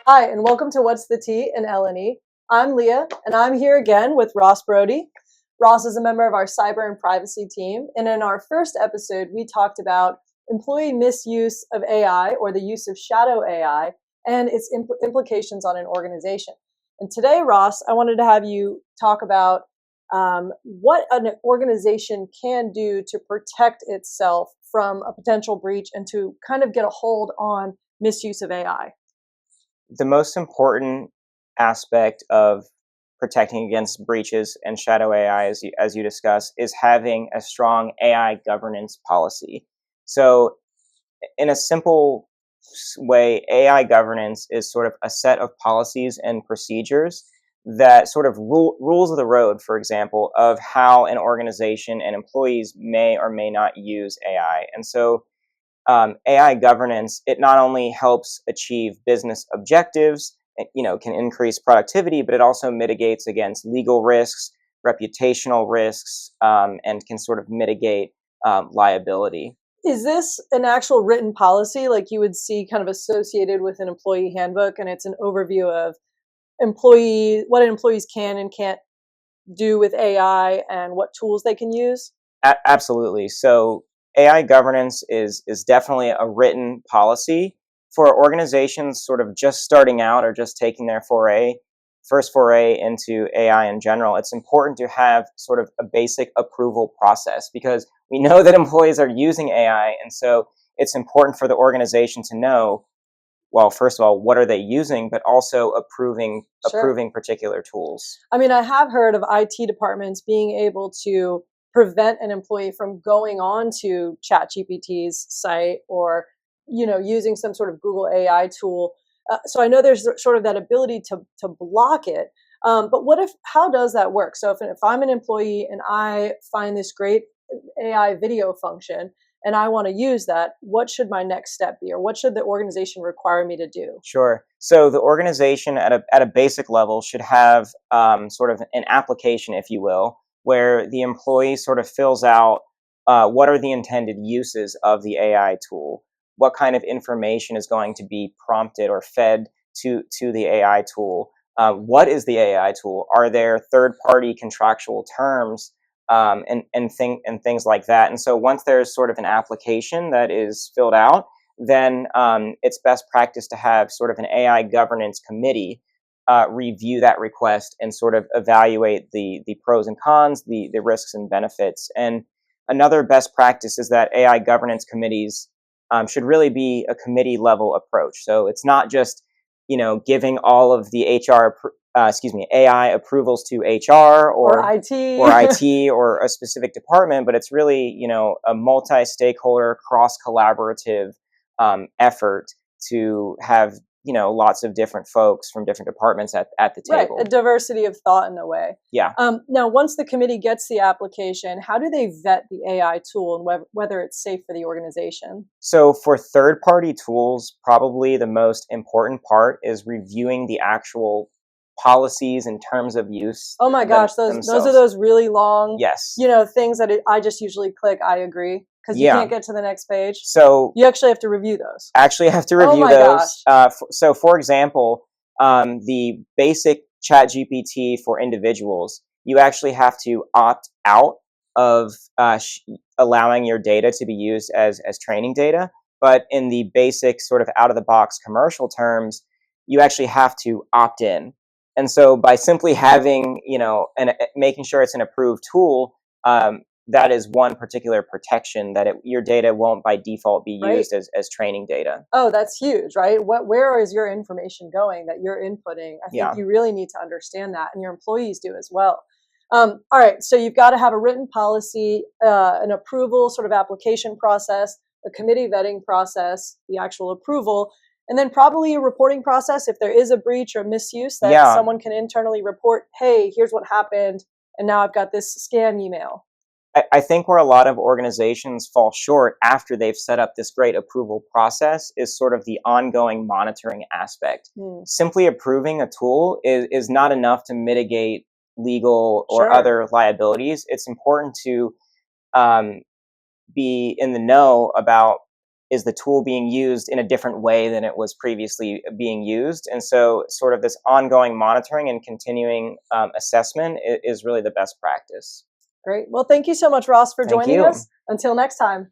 Hi, and welcome to What's the Tea in L&E. I'm Leah, and I'm here again with Ross Broudy. Ross is a member of our cyber and privacy team, and in our first episode, we talked about employee misuse of AI, or the use of shadow AI, and its implications on an organization. And today, Ross, I wanted to have you talk about what an organization can do to protect itself from a potential breach and to kind of get a hold on misuse of AI. The most important aspect of protecting against breaches and shadow AI, as you discussed, is having a strong AI governance policy. So, in a simple way, AI governance is sort of a set of policies and procedures that sort of rules of the road, for example, of how an organization and employees may or may not use AI. And so AI governance, it not only helps achieve business objectives, can increase productivity, but it also mitigates against legal risks, reputational risks, and can sort of mitigate liability. Is this an actual written policy like you would see kind of associated with an employee handbook, and it's an overview of what employees can and can't do with AI and what tools they can use? Absolutely. So AI governance is definitely a written policy for organizations sort of just starting out or just taking their first foray into AI in general. It's important to have sort of a basic approval process because we know that employees are using AI, and so it's important for the organization to know, well, first of all, what are they using, but also approving Sure. particular tools. I mean, I have heard of IT departments being able to prevent an employee from going on to ChatGPT's site or, using some sort of Google AI tool. So I know there's sort of that ability to block it. But how does that work? So if I'm an employee and I find this great AI video function and I want to use that, what should my next step be, or what should the organization require me to do? Sure. So the organization at a basic level should have sort of an application, if you will, where the employee sort of fills out what are the intended uses of the AI tool, what kind of information is going to be prompted or fed to the AI tool, what is the AI tool, are there third-party contractual terms, and things like that. And so once there's sort of an application that is filled out, then it's best practice to have sort of an AI governance committee review that request and sort of evaluate the pros and cons, the risks and benefits. And another best practice is that AI governance committees should really be a committee level approach. So it's not just giving all of the AI approvals to HR Or IT. or IT or a specific department, but it's really a multi-stakeholder, cross-collaborative effort to have lots of different folks from different departments at the Right, table. a diversity of thought in a way. Yeah. Now, once the committee gets the application, how do they vet the AI tool and whether it's safe for the organization? So for third-party tools, probably the most important part is reviewing the actual policies and terms of use Oh my gosh, those are themselves. those really long, Yes. things that I just usually click I agree because you Yeah. can't get to the next page. So You actually have to review those. actually have to Oh review my gosh. those. So, for example, the basic ChatGPT for individuals, you actually have to opt out of allowing your data to be used as training data. But in the basic sort of out of the box commercial terms, you actually have to opt in. And so, by simply having and making sure it's an approved tool, that is one particular protection that your data won't by default be Right. used as training data. Oh, that's huge, right? Where is your information going that you're inputting? I think Yeah. you really need to understand that, and your employees do as well. All right, so you've got to have a written policy, an approval sort of application process, a committee vetting process, the actual approval, and then probably a reporting process if there is a breach or misuse that Yeah. someone can internally report, hey, here's what happened, and now I've got this scam email. I think where a lot of organizations fall short after they've set up this great approval process is sort of the ongoing monitoring aspect. Hmm. Simply approving a tool is not enough to mitigate legal or Sure. other liabilities. It's important to be in the know about is the tool being used in a different way than it was previously being used? And so sort of this ongoing monitoring and continuing assessment is really the best practice. Great. Well, thank you so much, Ross, for Thank joining you. us. Until next time.